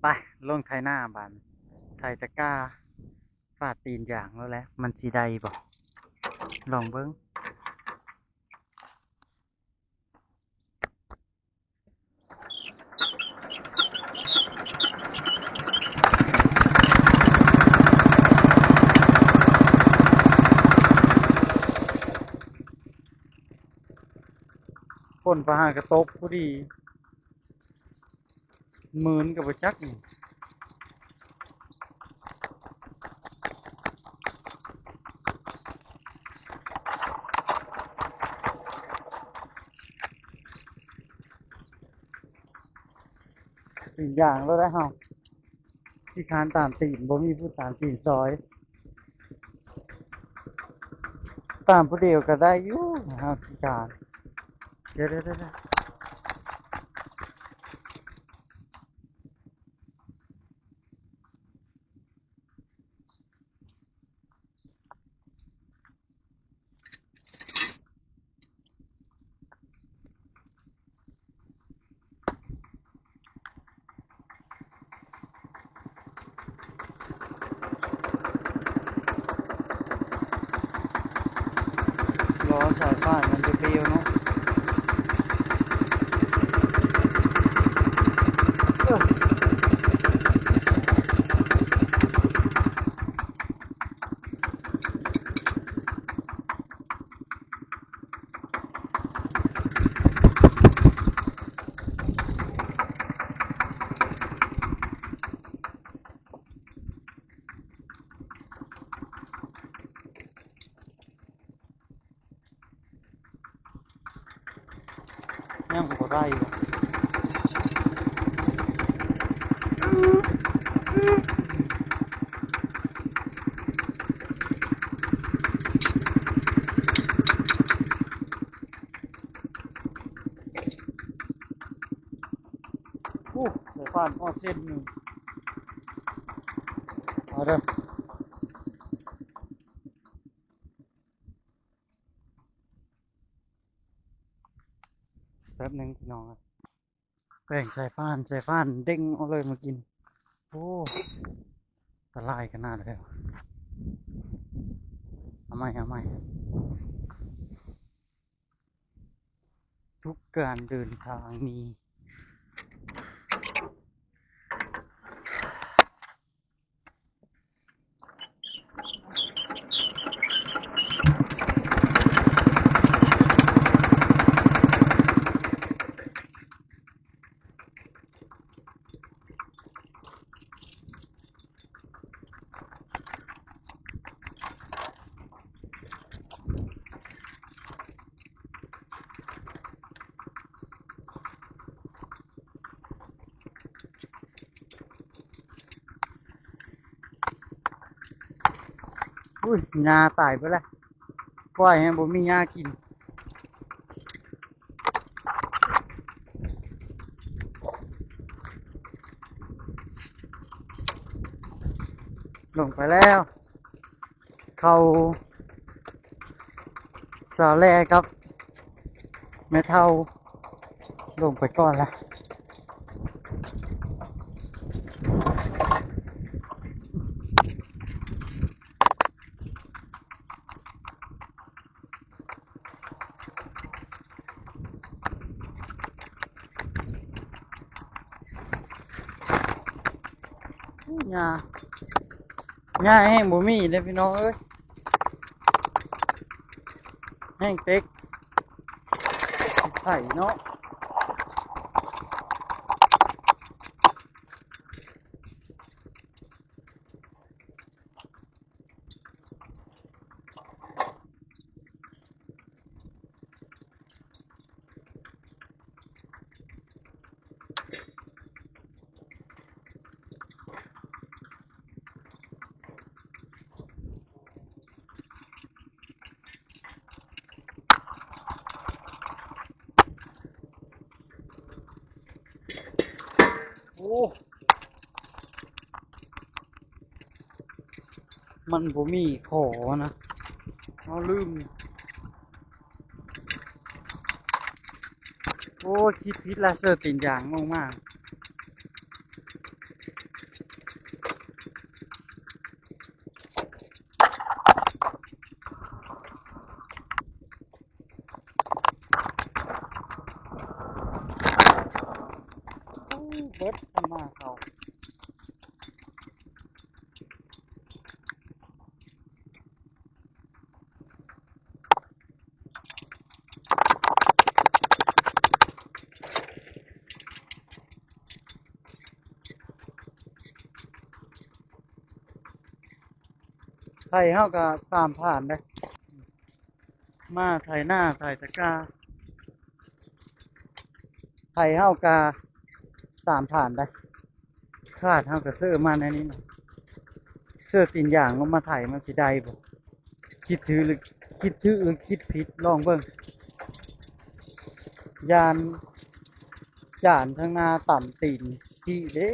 ไปลงไทยหน้าบานไทยตะกร้าฟาดตีนอย่างแล้วแหละมันสีใดบอกลองเบิ้งฝนฟ้าหากระตกผู้ดีหมื่นกับประจักนี่ตีนอย่างแล้วได้เฮาที่คานตามตีนบ่มีผู้ตามตีนซอยตามผู้เดียวก็ได้อยู่เฮาที่คานเดี๋ยวล้อสายพานมันจะเปรี้ยวเนาะเออยังบ่ได้อยู่อู้สายพานพอเส้นหนึ่งเอาเด้อแป๊บหนึงพี่น้องแบ่งสายพานเด้งเอาเลยมากินโอ้ละลายขนาดเลยเอาไหมทุกการเดินทางมีอุ้ยหญ้าตายไปแล้วปล่อยให้บ่มีหญ้ากินลงไปแล้วเขาสาแลครับแม่เท่าลงไปก่อนละหญ้าหญ้าแห้งบ่มีเลยพี่น้องเอ้ยแห้งเต็กไข่เนาะโอ้มันบ่มีขอนะเอาลืมโอ้คิดผิดละเสือตีนยางมาก เบิดมันมาเขาไทยเฮาก็สามผ่านได้มาไทยหน้าไทยตะกร้าไทยเฮาก็สามผ่านได้คาดเฮาก็ซื้อมาในนี้นะเสื้อตีนอย่างลงมาไทยมันสิได้บ่คิดถือหรือคิดถือหรือคิดผิดลองเบิ่งยานยานทางหน้าต่ำตีนจีเด้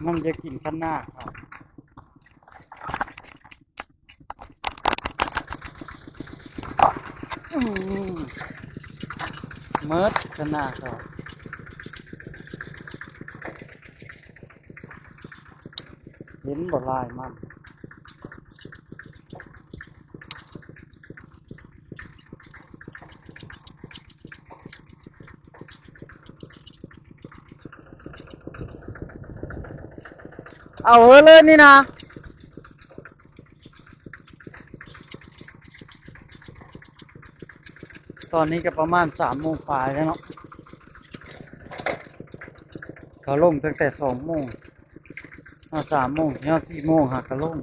มันจะกินข้างหน้าครับเมิดข้างหน้าครับเห็นบ่ลายมันเอาเฮ้ยเลยนี่นะตอนนี้ก็ประมาณ3 โมงปลายแล้วเนาะเขาลงตั้งแต่2 โมง3 โมงเนี่ย4 โมงหักก็ลง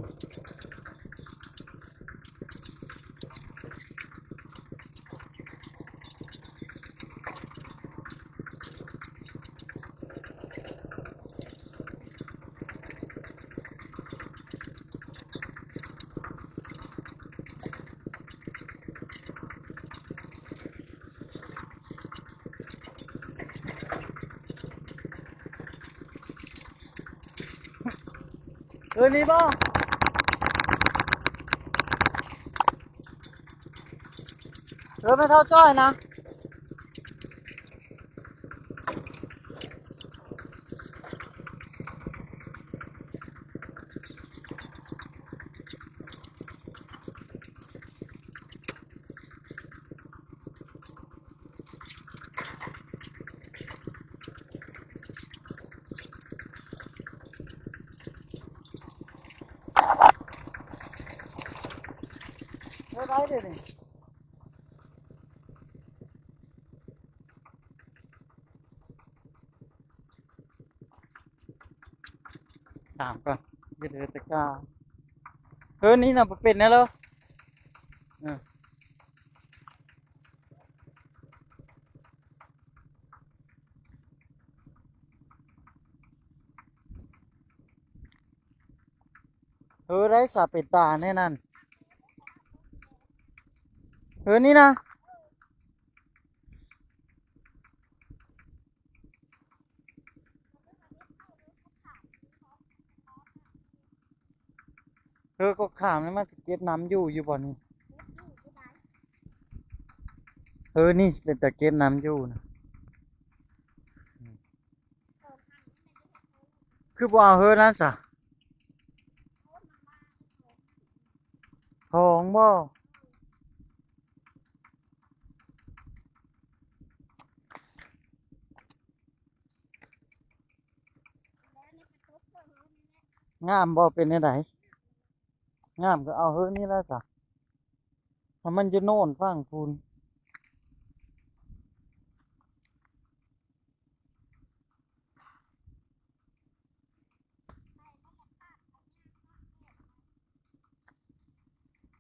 นี่บ่ไม่เท่าจ้อยนะได้เดี๋ยวนี้ถามก่อนเดี๋ยวตะกร้านี่น่ะเป็นนะแล้วได้สาเป็ดตาแน่นั่นนี่นะก็ขามแล้วมันจะเก็บน้ำอยู่บ่นี่นี่เป็นตะเก็บน้ำอยู่นะคือบ่เอานั่นจ้ะของบ่งามบ่เป็นไดงามก็เอานี่แล้วจ้ะถ้ามันจะโน่นฟังพูน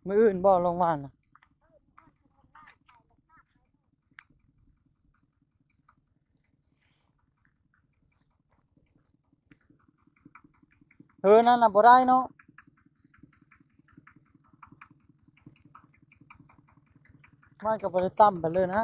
มื้ออื่นบ่ลงมานะนั่นน่ะบ่ได้เนาะมันก็บ่ได้ต่ำไปเลยนะ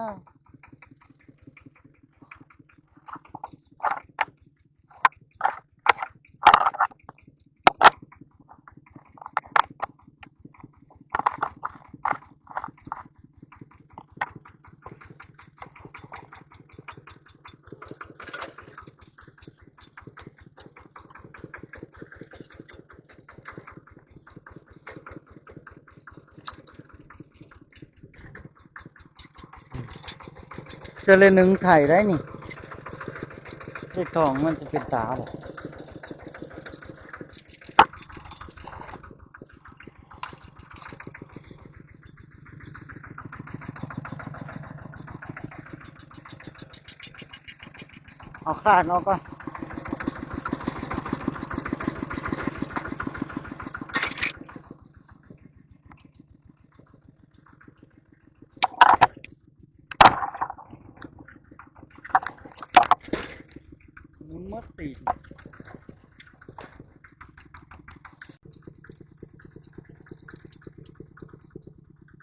เสื้อเลนึงไข่ได้นี่เลขทองมันจะเป็นตาเลยเอาคาดเอาก็มันมัดตี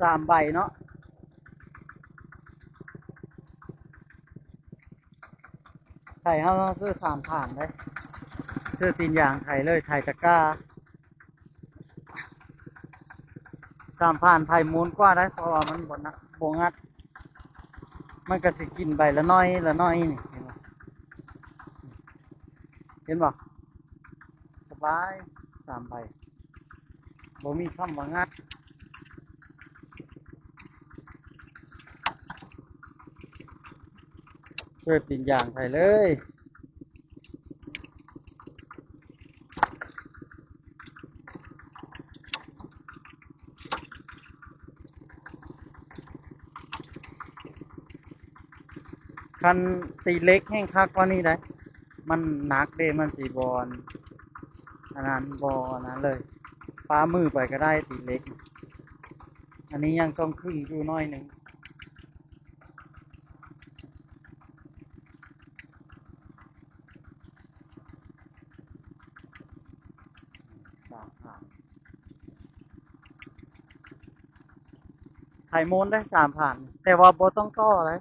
3 ใบเนาะไข่เขาซื้อ3 ผ่านได้ซื้อตีนยางไข่เลยไข่ตะกร้า3 ผ่านไข่มูลกว่าได้เพราะว่ามันบนนะโบงัดมันก็สิกินใบละน้อยละน้อยนี่เห็นบ่สบาย3 ใบบ่มีคำว่างัดช่วยตีนยางไข่เลยคันตีเล็กแห้งคักกว่านี้ได้มันหนักเด้มันสีบอลอันนั้นบออันนั้นเลยปามือไปก็ได้ตีเล็กอันนี้ยังต้องขึ้นอยู่น้อยหนึ่ง3 ผ่านไข่มูลได้3 ผ่านแต่ว่าบ่ต้องต่อเลย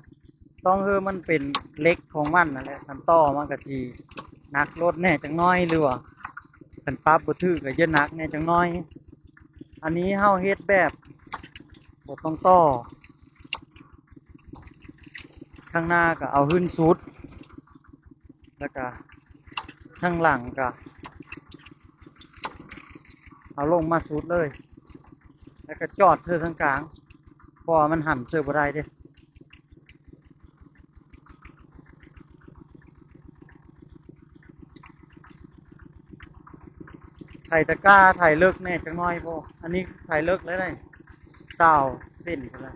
ต้องคือมันเป็นเล็กของมันนั่นแหละคันต่อมันก็สิหนักรถแน่จังน้อยหรือว่าคันปรั๊บบ่ถือก็จะหนักแน่จังน้อยอันนี้เฮาเฮ็ดแบบบ่ต้องต่อข้างหน้าก็เอาขึ้นสุดแล้วก็ข้างหลังก็เอาลงมาสุดเลยแล้วก็จอดเธอทางกลางเพราะว่ามันหันเสือบ่ได้เด้ไถตะกร้าไถเลิกแน่จังน้อยบ่อันนี้ไถเลิกเลยได้20 เส้นพุ่นละ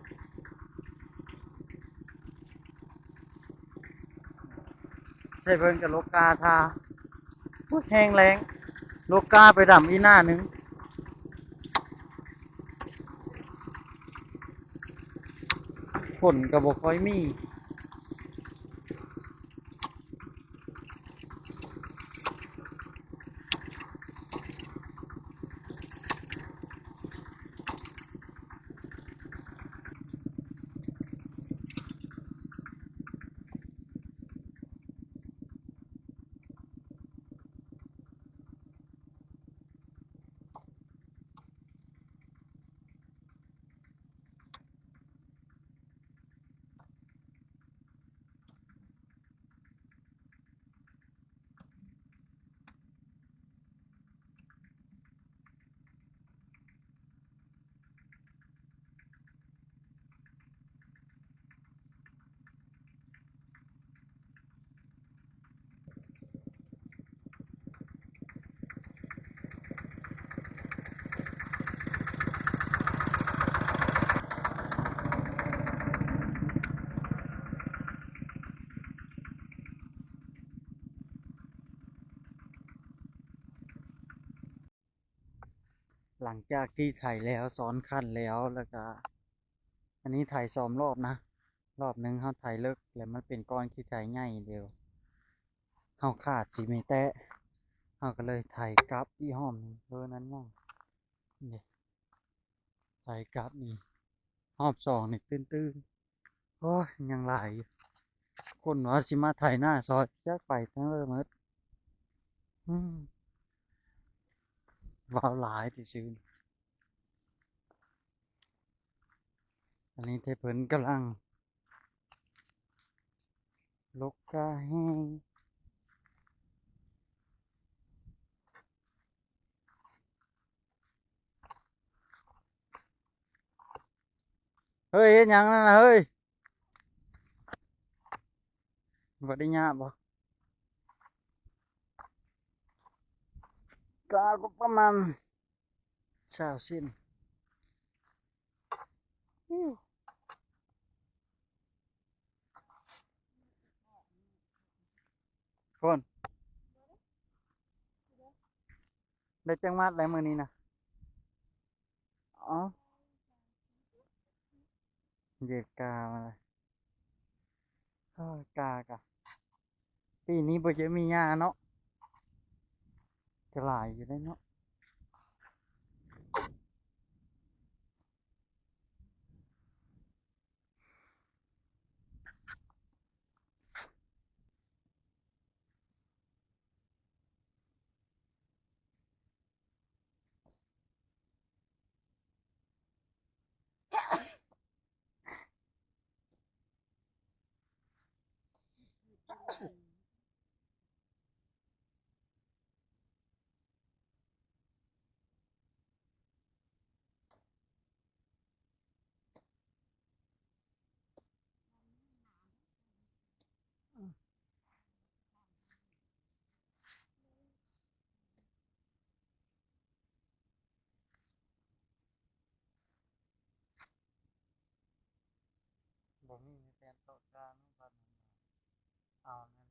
ใช้เพิ่นกับโลกาทาโอ้ยแห้งแล้งโลกาไปดำอีหน้าหนึงฝนก็บ่ค่อยมีหลังจากที่ไถแล้วซ้อนคันแล้วแล้วก็อันนี้ไถ2 รอบนะรอบหนึ่งเฮาไถเลิกแล้วมันเป็นก้อนขี้ไถใหญ่เดียวเฮาขาดสิไม่แตะเฮาก็เลยไถกลับอีห้อมเออนั้นมั่งนี่ไถกลับนี่รอบ2นี่ตื้นๆโอ้ยยังหลายอยู่คนว่าสิมาไถหน้าซอยจักไปทั้งเลยหมดอืมว้าวหลายซื่อๆอันนี้เทเพิ่นกำลังลกกาแห้งเฮ้ยเฮ็ดหยังนั่นน่ะเฮ้ย บ่ได้ยากบ่กาก็ประมาณชาวสิ้นอิ้วคนได้จังหวัดอะไรมื้อนี้นะอ๋อเหยียดกามาเลยเอ้ยกากะปีนี้บ่จะมีหญ้าเนาะจะหลายอยู่ได้เนาะบ่มีมีแต่โต๊ะกลางบัดนั้นเอา